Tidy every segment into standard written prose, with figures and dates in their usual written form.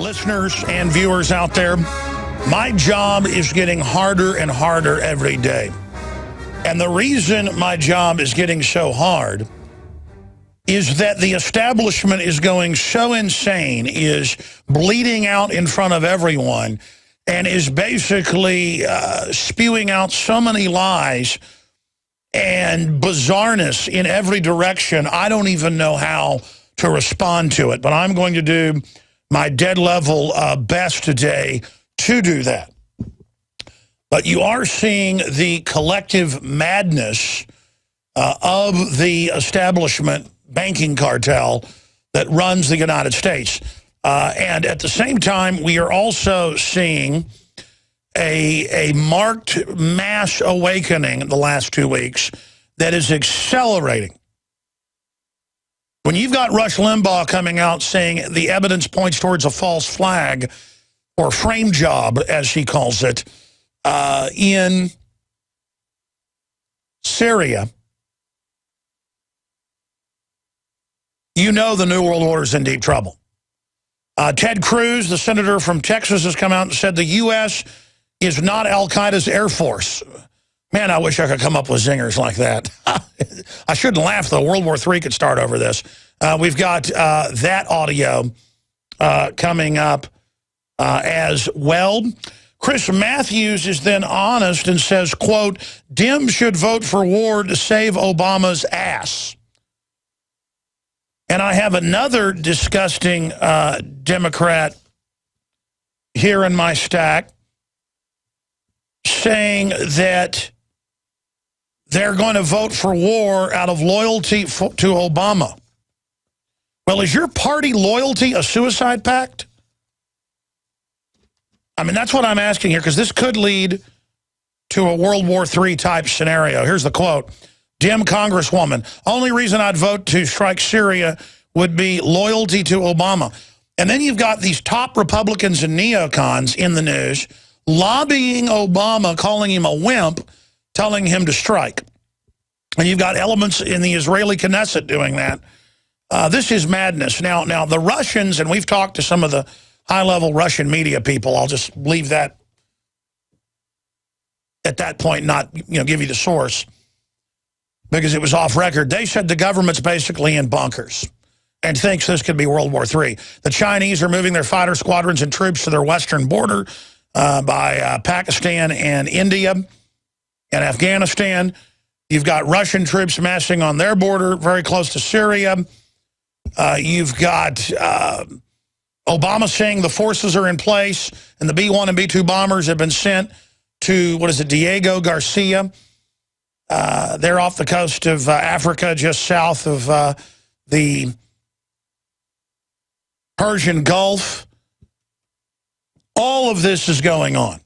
listeners and viewers out there, my job is getting harder and harder every day. And the reason my job is getting so hard is that the establishment is going so insane, is bleeding out in front of everyone, and is basically spewing out so many lies and bizarreness in every direction. I don't even know how to respond to it, but I'm going to do my dead level best today to do that. But you are seeing the collective madness of the establishment banking cartel that runs the United States. And at the same time, we are also seeing a marked mass awakening in the last 2 weeks that is accelerating. When you've got Rush Limbaugh coming out saying the evidence points towards a false flag, or frame job, as he calls it, in Syria, you know the New World Order is in deep trouble. Ted Cruz, the senator from Texas, has come out and said the U.S. is not al-Qaeda's Air Force. Man, I wish I could come up with zingers like that. I shouldn't laugh, though. World War III could start over this. We've got that audio coming up as well. Chris Matthews is then honest and says, quote, Dems should vote for war to save Obama's ass. And I have another disgusting Democrat here in my stack saying that they're going to vote for war out of loyalty to Obama. Well, is your party loyalty a suicide pact? I mean, that's what I'm asking here, because this could lead to a World War III type scenario. Here's the quote. Dem Congresswoman, only reason I'd vote to strike Syria would be loyalty to Obama. And then you've got these top Republicans and neocons in the news lobbying Obama, calling him a wimp, telling him to strike. And you've got elements in the Israeli Knesset doing that. This is madness. Now, the Russians, and we've talked to some of the high-level Russian media people, I'll just leave that at that point, not give you the source, because it was off record. They said the government's basically in bunkers and thinks this could be World War III. The Chinese are moving their fighter squadrons and troops to their western border by Pakistan and India and Afghanistan. You've got Russian troops massing on their border very close to Syria. You've got Obama saying the forces are in place and the B-1 and B-2 bombers have been sent to, Diego Garcia. They're off the coast of Africa, just south of the Persian Gulf. All of this is going on.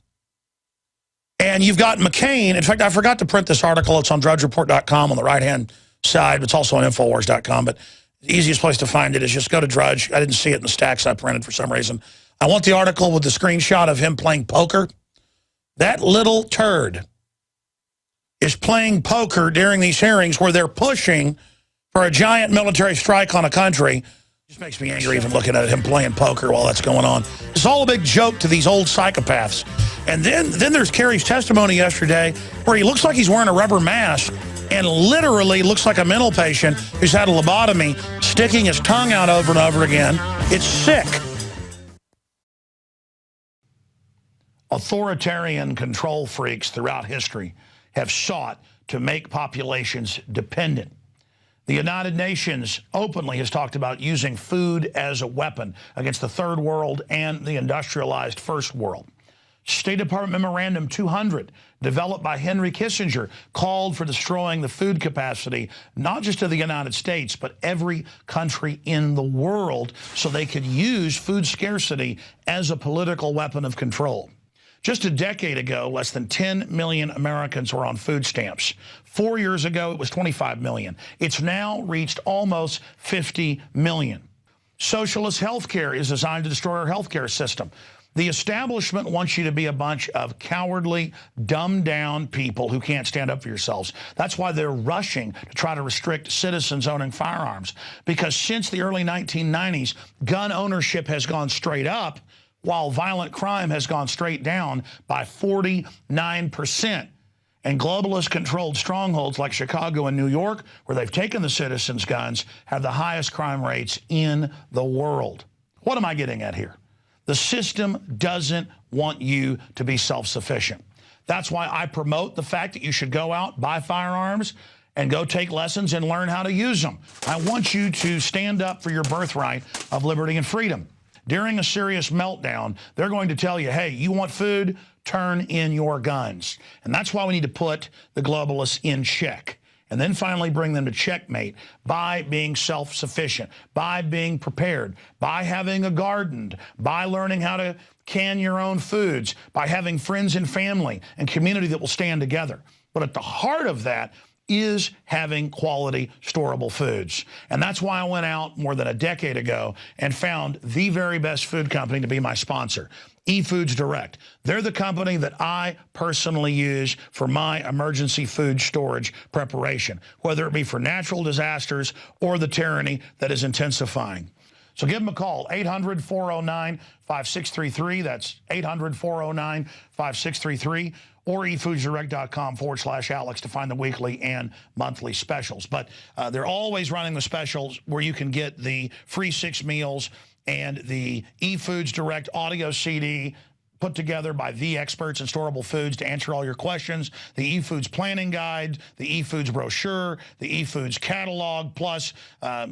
And you've got McCain. In fact, I forgot to print this article. It's on drudgereport.com on the right-hand side. It's also on Infowars.com. But the easiest place to find it is just go to Drudge. I didn't see it in the stacks I printed for some reason. I want the article with the screenshot of him playing poker. That little turd is playing poker during these hearings where they're pushing for a giant military strike on a country. It just makes me angry even looking at him playing poker while that's going on. It's all a big joke to these old psychopaths. And then there's Kerry's testimony yesterday where he looks like he's wearing a rubber mask and literally looks like a mental patient who's had a lobotomy, sticking his tongue out over and over again. It's sick. Authoritarian control freaks throughout history have sought to make populations dependent. The United Nations openly has talked about using food as a weapon against the third world and the industrialized first world. State Department Memorandum 200, developed by Henry Kissinger, called for destroying the food capacity, not just of the United States, but every country in the world, so they could use food scarcity as a political weapon of control. Just a decade ago, less than 10 million Americans were on food stamps. 4 years ago, it was 25 million. It's now reached almost 50 million. Socialist health care is designed to destroy our health care system. The establishment wants you to be a bunch of cowardly, dumbed-down people who can't stand up for yourselves. That's why they're rushing to try to restrict citizens owning firearms. Because since the early 1990s, gun ownership has gone straight up, while violent crime has gone straight down by 49%. And globalist-controlled strongholds like Chicago and New York, where they've taken the citizens' guns, have the highest crime rates in the world. What am I getting at here? The system doesn't want you to be self-sufficient. That's why I promote the fact that you should go out, buy firearms, and go take lessons and learn how to use them. I want you to stand up for your birthright of liberty and freedom. During a serious meltdown, they're going to tell you, hey, you want food? Turn in your guns. And that's why we need to put the globalists in check. And then finally bring them to checkmate by being self-sufficient, by being prepared, by having a garden, by learning how to can your own foods, by having friends and family and community that will stand together. But at the heart of that is having quality, storable foods. And that's why I went out more than a decade ago and found the very best food company to be my sponsor, eFoods Direct. They're the company that I personally use for my emergency food storage preparation, whether it be for natural disasters or the tyranny that is intensifying. So give them a call, 800-409-5633. That's 800-409-5633. Or efoodsdirect.com/Alex to find the weekly and monthly specials. But they're always running the specials where you can get the free 6 meals and the eFoods Direct audio CD put together by the experts in storable foods to answer all your questions, the eFoods planning guide, the eFoods brochure, the eFoods catalog, plus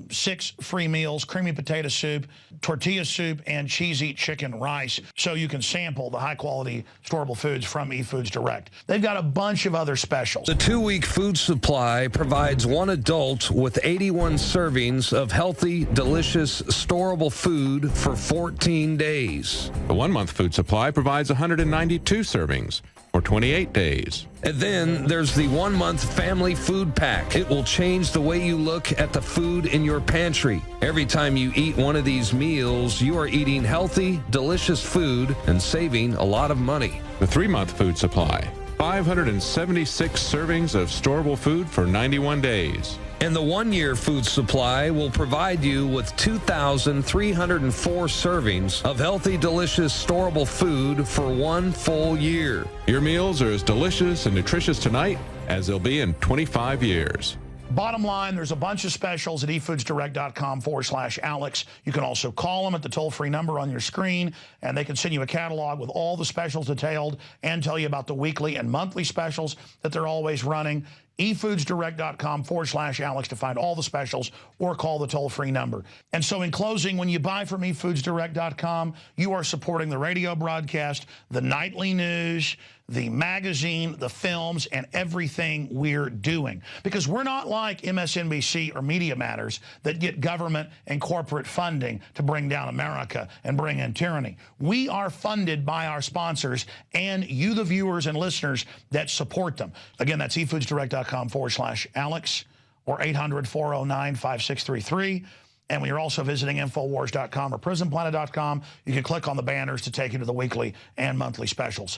6 free meals, creamy potato soup, tortilla soup, and cheesy chicken rice, so you can sample the high-quality storable foods from eFoods Direct. They've got a bunch of other specials. The 2-week food supply provides one adult with 81 servings of healthy, delicious, storable food for 14 days. The 1-month food supply provides 192 servings for 28 days. And then there's the 1-month family food pack. It will change the way you look at the food in your pantry. Every time you eat one of these meals, you are eating healthy, delicious food and saving a lot of money. The 3-month food supply, 576 servings of storable food for 91 days. And the 1-year food supply will provide you with 2,304 servings of healthy, delicious, storable food for 1 full year. Your meals are as delicious and nutritious tonight as they'll be in 25 years. Bottom line, there's a bunch of specials at efoodsdirect.com/Alex. You can also call them at the toll-free number on your screen, and they can send you a catalog with all the specials detailed and tell you about the weekly and monthly specials that they're always running. efoodsdirect.com/Alex to find all the specials or call the toll-free number. And so in closing, when you buy from efoodsdirect.com, you are supporting the radio broadcast, the nightly news, the magazine, the films, and everything we're doing. Because we're not like MSNBC or Media Matters that get government and corporate funding to bring down America and bring in tyranny. We are funded by our sponsors and you, the viewers and listeners that support them. Again, that's efoodsdirect.com/Alex or 800-409-5633. And when you're also visiting Infowars.com or PrisonPlanet.com, you can click on the banners to take you to the weekly and monthly specials.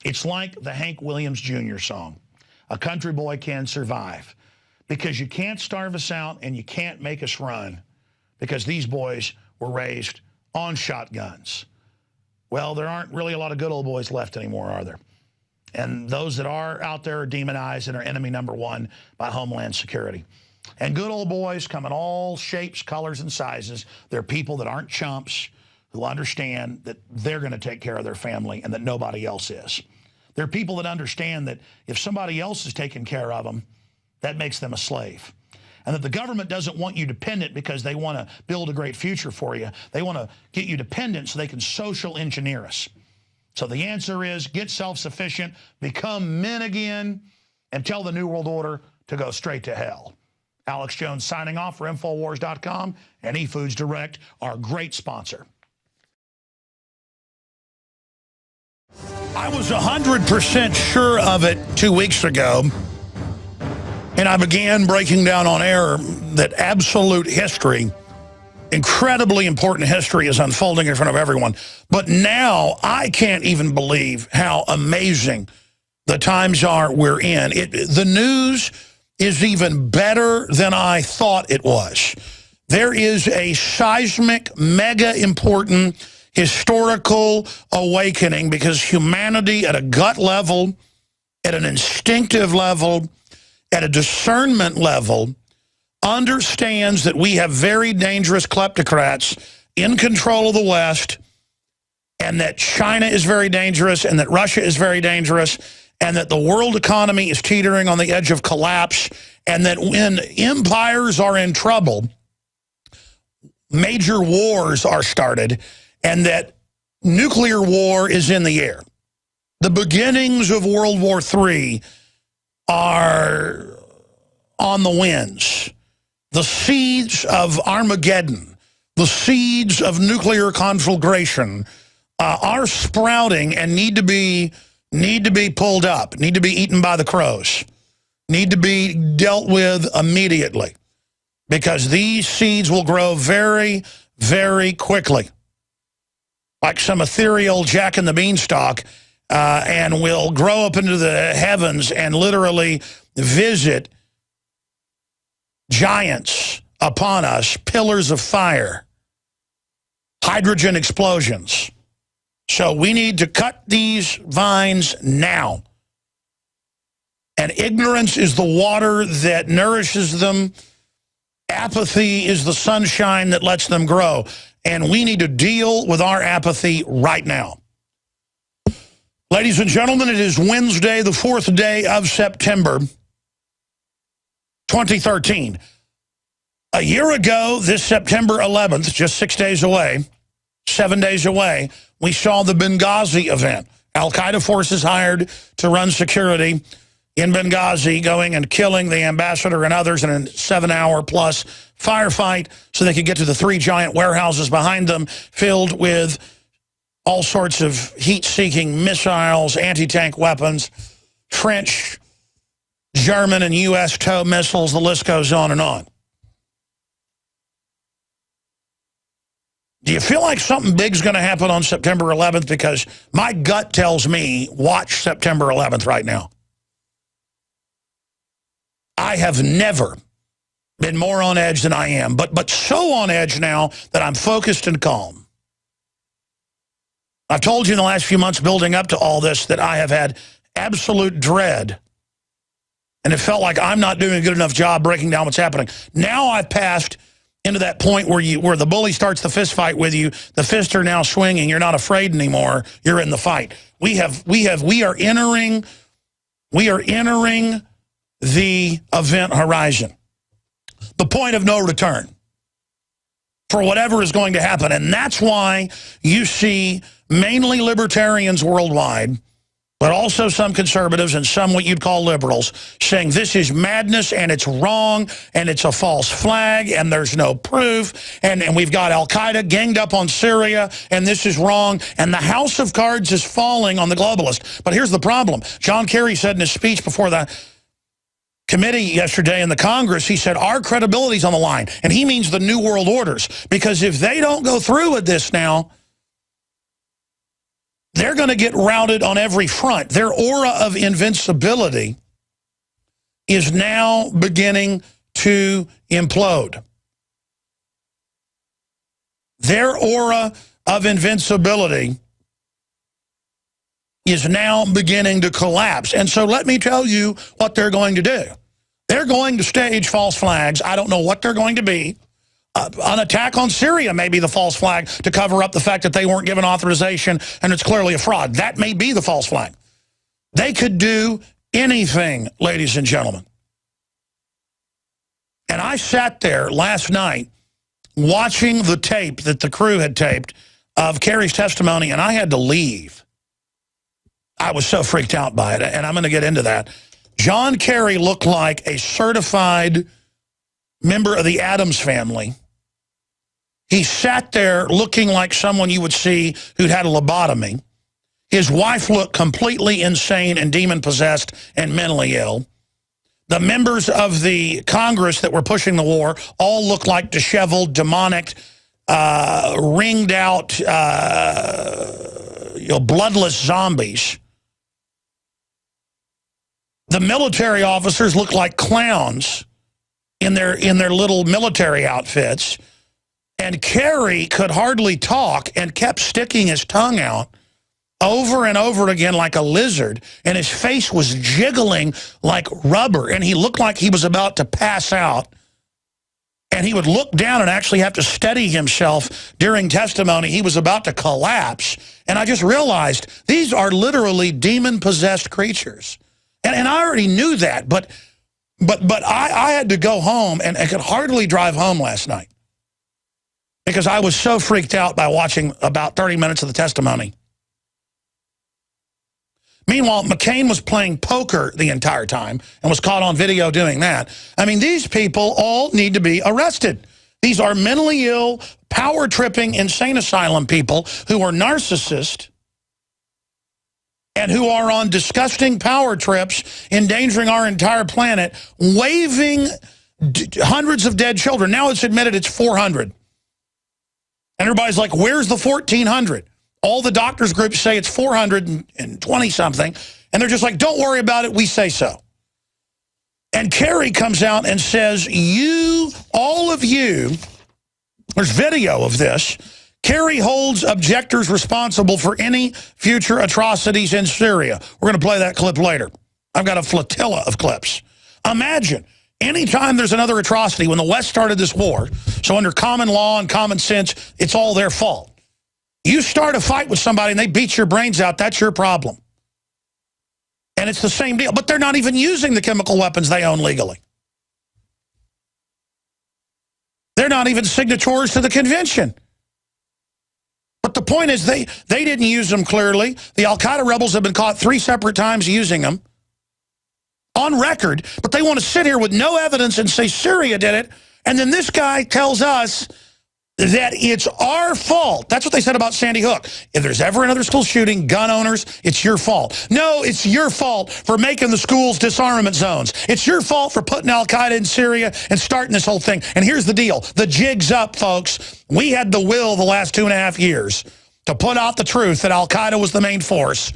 It's like the Hank Williams Jr. song, "A Country Boy Can Survive," because you can't starve us out and you can't make us run because these boys were raised on shotguns. Well, there aren't really a lot of good old boys left anymore, are there? And those that are out there are demonized and are enemy number 1 by Homeland Security. And good old boys come in all shapes, colors, and sizes. They're people that aren't chumps, who understand that they're going to take care of their family and that nobody else is. They're people that understand that if somebody else is taking care of them, that makes them a slave. And that the government doesn't want you dependent because they want to build a great future for you. They want to get you dependent so they can social engineer us. So the answer is get self-sufficient, become men again, and tell the New World Order to go straight to hell. Alex Jones signing off for Infowars.com and eFoods Direct, our great sponsor. I was 100% sure of it 2 weeks ago, and I began breaking down on air that absolute history incredibly important history is unfolding in front of everyone. But now I can't even believe how amazing the times are we're in. The news is even better than I thought it was. There is a seismic, mega important historical awakening because humanity at a gut level, at an instinctive level, at a discernment level, understands that we have very dangerous kleptocrats in control of the West, and that China is very dangerous, and that Russia is very dangerous, and that the world economy is teetering on the edge of collapse, and that when empires are in trouble, major wars are started, and that nuclear war is in the air. The beginnings of World War III are on the winds. The seeds of Armageddon, the seeds of nuclear conflagration are sprouting and need to be pulled up, need to be eaten by the crows, need to be dealt with immediately, because these seeds will grow very, very quickly, like some ethereal Jack and the Beanstalk, and will grow up into the heavens and literally visit giants upon us, pillars of fire, hydrogen explosions. So we need to cut these vines now. And ignorance is the water that nourishes them. Apathy is the sunshine that lets them grow. And we need to deal with our apathy right now. Ladies and gentlemen, it is Wednesday, the 4th day of September, 2013. A year ago, this September 11th, just 6 days away, 7 days away, we saw the Benghazi event. Al-Qaeda forces hired to run security in Benghazi, going and killing the ambassador and others in a 7-hour-plus firefight so they could get to the 3 giant warehouses behind them filled with all sorts of heat-seeking missiles, anti-tank weapons, French, German, and U.S. TOW missiles. The list goes on and on. Do you feel like something big's going to happen on September 11th? Because my gut tells me, watch September 11th right now. I have never been more on edge than I am, but so on edge now that I'm focused and calm. I've told you in the last few months building up to all this that I have had absolute dread, and it felt like I'm not doing a good enough job breaking down what's happening. Now I've passed into that point where the bully starts the fist fight with you. The fists are now swinging. You're not afraid anymore. You're in the fight. We are entering the event horizon, the point of no return for whatever is going to happen. And that's why you see mainly libertarians worldwide, but also some conservatives and some what you'd call liberals, saying this is madness and it's wrong and it's a false flag and there's no proof and we've got Al-Qaeda ganged up on Syria and this is wrong and the house of cards is falling on the globalist. But here's the problem. John Kerry said in his speech before the committee yesterday in the Congress, he said our credibility's on the line, and he means the New World Orders, because if they don't go through with this now, they're going to get routed on every front. Their aura of invincibility is now beginning to implode. Their aura of invincibility is now beginning to collapse. And so let me tell you what they're going to do. They're going to stage false flags. I don't know what they're going to be. An attack on Syria may be the false flag to cover up the fact that they weren't given authorization and it's clearly a fraud. That may be the false flag. They could do anything, ladies and gentlemen. And I sat there last night watching the tape that the crew had taped of Kerry's testimony, and I had to leave. I was so freaked out by it, and I'm going to get into that. John Kerry looked like a certified member of the Addams family. He sat there looking like someone you would see who'd had a lobotomy. His wife looked completely insane and demon-possessed and mentally ill. The members of the Congress that were pushing the war all looked like disheveled, demonic, ringed out, bloodless zombies. The military officers look like clowns in their little military outfits. And Kerry could hardly talk and kept sticking his tongue out over and over again like a lizard. And his face was jiggling like rubber. And he looked like he was about to pass out. And he would look down and actually have to steady himself during testimony. He was about to collapse. And I just realized these are literally demon-possessed creatures. And I already knew that, but I had to go home and I could hardly drive home last night because I was so freaked out by watching about 30 minutes of the testimony. Meanwhile, McCain was playing poker the entire time and was caught on video doing that. I mean, these people all need to be arrested. These are mentally ill, power-tripping, insane asylum people who are narcissists and who are on disgusting power trips, endangering our entire planet, waving hundreds of dead children. Now it's admitted it's 400. And everybody's like, where's the 1,400? All the doctors groups say it's 420-something. And they're just like, don't worry about it, we say so. And Kerry comes out and says, all of you, there's video of this, Kerry holds objectors responsible for any future atrocities in Syria. We're going to play that clip later. I've got a flotilla of clips. Imagine, anytime there's another atrocity, when the West started this war, so under common law and common sense, it's all their fault. You start a fight with somebody and they beat your brains out, that's your problem. And it's the same deal. But they're not even using the chemical weapons they own legally. They're not even signatories to the convention. But the point is they didn't use them clearly. The al-Qaeda rebels have been caught 3 separate times using them on record, but they want to sit here with no evidence and say Syria did it, and then this guy tells us that it's our fault. That's what they said about Sandy Hook. If there's ever another school shooting, gun owners, it's your fault. No, it's your fault for making the schools disarmament zones. It's your fault for putting al-Qaeda in Syria and starting this whole thing. And here's the deal. The jig's up, folks. We had the will the last 2.5 years to put out the truth that al-Qaeda was the main force.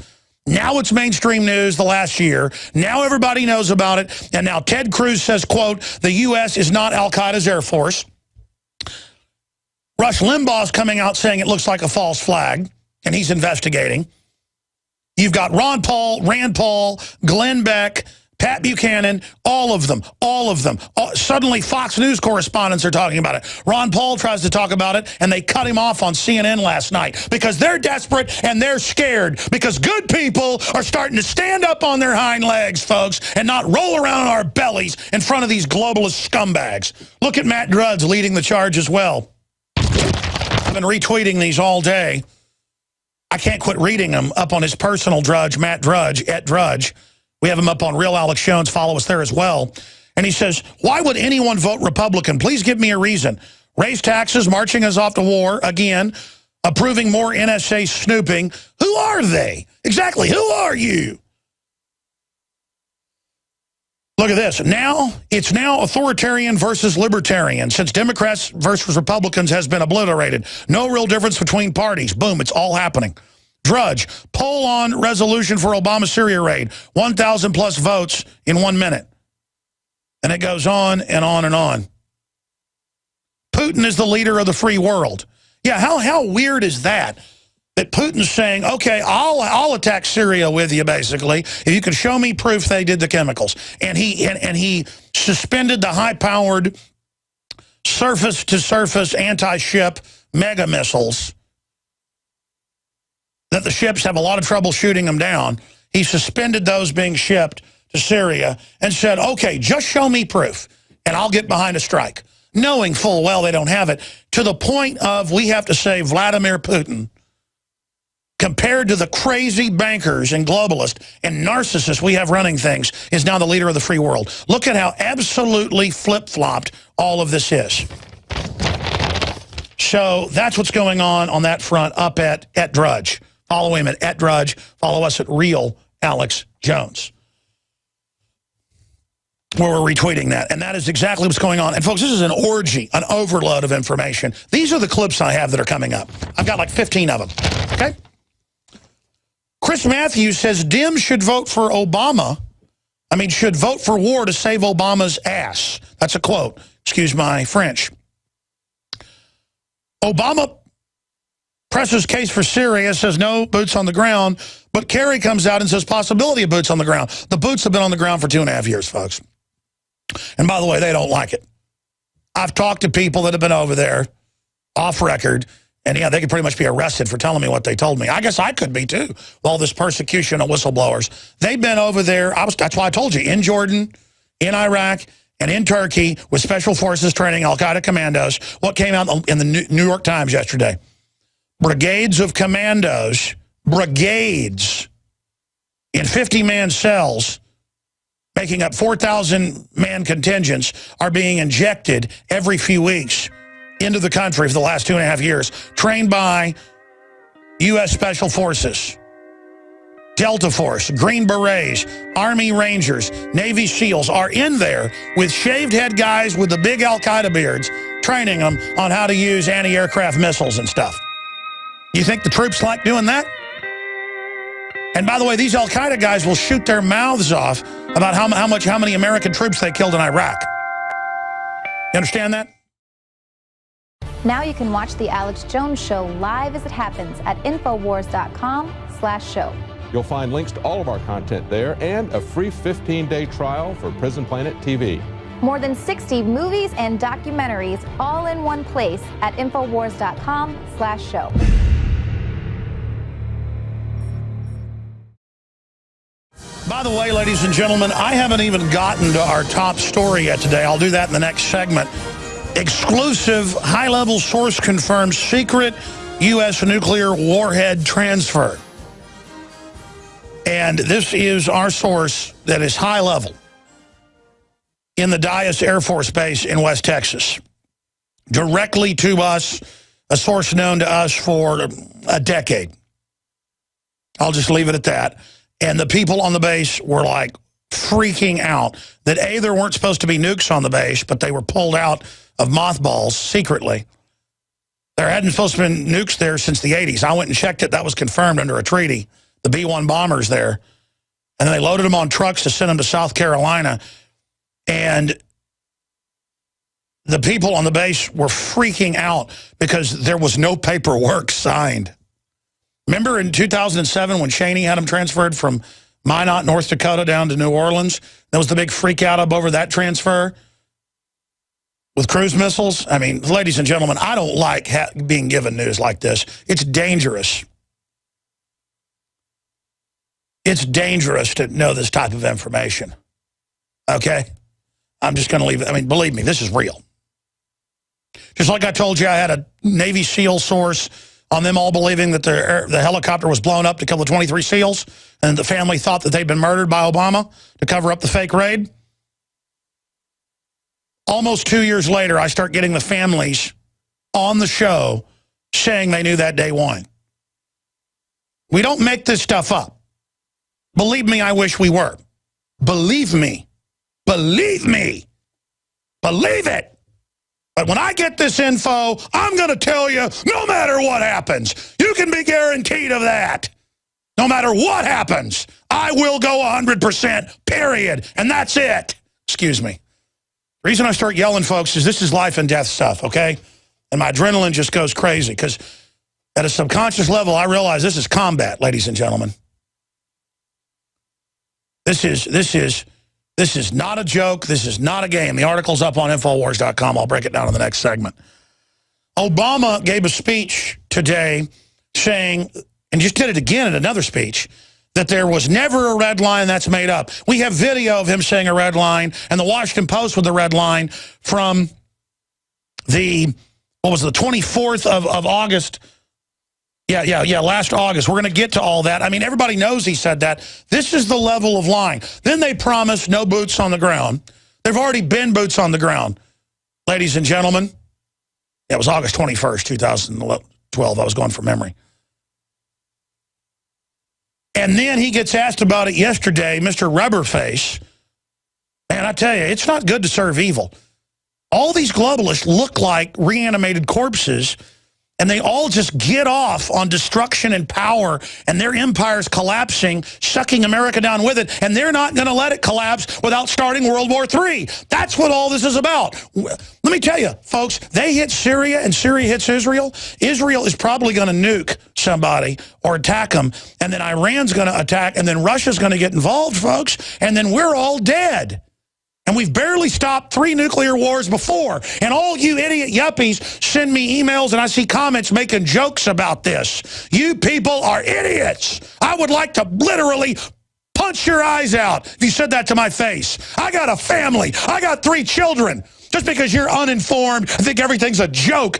Now it's mainstream news the last year. Now everybody knows about it. And now Ted Cruz says, quote, the U.S. is not al-Qaeda's air force. Rush Limbaugh's coming out saying it looks like a false flag, and he's investigating. You've got Ron Paul, Rand Paul, Glenn Beck, Pat Buchanan, all of them. Suddenly Fox News correspondents are talking about it. Ron Paul tries to talk about it, and they cut him off on CNN last night because they're desperate and they're scared because good people are starting to stand up on their hind legs, folks, and not roll around on our bellies in front of these globalist scumbags. Look at Matt Drudge leading the charge as well. I've been retweeting these all day. I can't quit reading them up on his personal Drudge, Matt Drudge, @Drudge. We have him up on Real Alex Jones. Follow us there as well. And he says, why would anyone vote Republican? Please give me a reason. Raise taxes, marching us off to war, again, approving more NSA snooping. Who are they? Exactly, who are you? Look at this. It's now authoritarian versus libertarian, since Democrats versus Republicans has been obliterated. No real difference between parties. Boom, it's all happening. Drudge, poll on resolution for Obama Syria raid. 1,000 plus votes in 1 minute. And it goes on and on and on. Putin is the leader of the free world. Yeah, how weird is that? That Putin's saying, okay, I'll attack Syria with you, basically, if you can show me proof they did the chemicals. And he suspended the high-powered surface-to-surface anti-ship mega missiles that the ships have a lot of trouble shooting them down. He suspended those being shipped to Syria and said, okay, just show me proof, and I'll get behind a strike, knowing full well they don't have it, to the point of we have to say Vladimir Putin, compared to the crazy bankers and globalists and narcissists we have running things, is now the leader of the free world. Look at how absolutely flip-flopped all of this is. So that's what's going on that front up at Drudge. Follow him at Drudge. Follow us at Real Alex Jones. where we're retweeting that. And that is exactly what's going on. And folks, this is an orgy, an overload of information. These are the clips I have that are coming up. I've got like 15 of them. Okay? Chris Matthews says Dems should vote for Obama. Should vote for war to save Obama's ass. That's a quote. Excuse my French. Obama presses case for Syria, says no boots on the ground, but Kerry comes out and says possibility of boots on the ground. The boots have been on the ground for 2.5 years, folks. And by the way, they don't like it. I've talked to people that have been over there off record, and yeah, they could pretty much be arrested for telling me what they told me. I guess I could be too, with all this persecution of whistleblowers. They've been over there, that's why I told you, in Jordan, in Iraq, and in Turkey with Special Forces training Al-Qaeda commandos. What came out in the New York Times yesterday? Brigades of commandos, brigades, in 50-man cells, making up 4,000-man contingents, are being injected every few weeks into the country for the last 2.5 years, trained by U.S. Special Forces, Delta Force, Green Berets, Army Rangers, Navy SEALs are in there with shaved head guys with the big Al-Qaeda beards, training them on how to use anti-aircraft missiles and stuff. You think the troops like doing that? And by the way, these Al-Qaeda guys will shoot their mouths off about how many American troops they killed in Iraq. You understand that? Now you can watch The Alex Jones Show live as it happens at Infowars.com/show. You'll find links to all of our content there and a free 15-day trial for Prison Planet TV. More than 60 movies and documentaries all in one place at Infowars.com/show. By the way, ladies and gentlemen, I haven't even gotten to our top story yet today. I'll do that in the next segment. Exclusive, high-level source confirms secret U.S. nuclear warhead transfer. And this is our source that is high-level in the Dyess Air Force Base in West Texas. Directly to us, a source known to us for a decade. I'll just leave it at that. And the people on the base were like freaking out that A, there weren't supposed to be nukes on the base, but they were pulled out of mothballs secretly. There hadn't supposed to be nukes there since the 80s. I went and checked it. That was confirmed under a treaty. The B-1 bombers there. And then they loaded them on trucks to send them to South Carolina. And the people on the base were freaking out because there was no paperwork signed. Remember in 2007 when Cheney had them transferred from Minot, North Dakota down to New Orleans? There was the big freak out up over that transfer with cruise missiles. I mean, ladies and gentlemen, I don't like being given news like this. It's dangerous. It's dangerous to know this type of information. Okay? I'm just going to leave it. I mean, believe me, this is real. Just like I told you, I had a Navy SEAL source on them all believing that the helicopter was blown up to kill the 23 SEALs, and the family thought that they'd been murdered by Obama to cover up the fake raid. Almost 2 years later, I start getting the families on the show saying they knew that day one. We don't make this stuff up. Believe me, I wish we were. Believe me. Believe me. Believe it. But when I get this info, I'm going to tell you, no matter what happens, you can be guaranteed of that. No matter what happens, I will go 100%, period. And that's it. Excuse me. The reason I start yelling, folks, is this is life and death stuff, okay? And my adrenaline just goes crazy because at a subconscious level, I realize this is combat, ladies and gentlemen. This is not a joke. This is not a game. The article's up on Infowars.com. I'll break it down in the next segment. Obama gave a speech today saying, and just did it again in another speech, that there was never a red line that's made up. We have video of him saying a red line, and the Washington Post with the red line from the, what was it, the 24th of August. Yeah, last August. We're going to get to all that. I mean, everybody knows he said that. This is the level of lying. Then they promised no boots on the ground. There've already been boots on the ground, ladies and gentlemen. It was August 21st, 2012. I was going from memory. And then he gets asked about it yesterday, Mr. Rubberface, Man, I tell you, it's not good to serve evil. All these globalists look like reanimated corpses, and they all just get off on destruction and power, and their empire's collapsing, sucking America down with it, and they're not going to let it collapse without starting World War III. That's what all this is about. Let me tell you, folks, they hit Syria and Syria hits Israel. Israel is probably going to nuke somebody or attack them, and then Iran's going to attack, and then Russia's going to get involved, folks, and then we're all dead. And we've barely stopped 3 nuclear wars before. And all you idiot yuppies send me emails and I see comments making jokes about this. You people are idiots. I would like to literally punch your eyes out if you said that to my face. I got a family. I got 3 children. Just because you're uninformed and think everything's a joke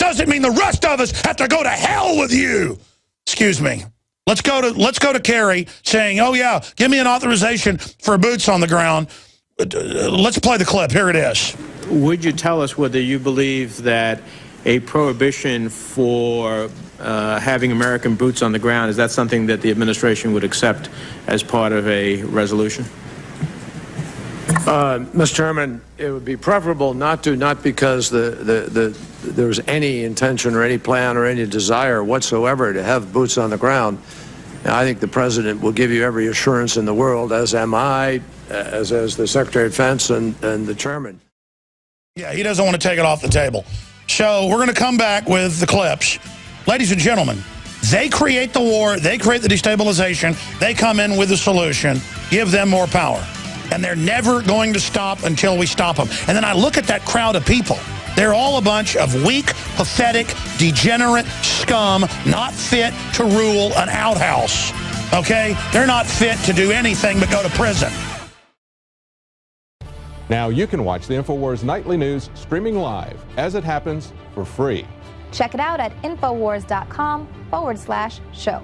doesn't mean the rest of us have to go to hell with you. Excuse me. Let's go to Kerry saying, oh, yeah, give me an authorization for boots on the ground. Let's play the clip. Here it is. Would you tell us whether you believe that a prohibition for having American boots on the ground, is that something that the administration would accept as part of a resolution? Mr. Chairman, it would be preferable not to, not because there's any intention or any plan or any desire whatsoever to have boots on the ground. I think the President will give you every assurance in the world, as am I, as the Secretary of Defense and the Chairman. Yeah, he doesn't want to take it off the table. So we're going to come back with the clips. Ladies and gentlemen, they create the war, they create the destabilization, they come in with the solution, give them more power. And they're never going to stop until we stop them. And then I look at that crowd of people. They're all a bunch of weak, pathetic, degenerate scum, not fit to rule an outhouse. Okay? They're not fit to do anything but go to prison. Now you can watch the Infowars Nightly News streaming live as it happens for free. Check it out at Infowars.com/show.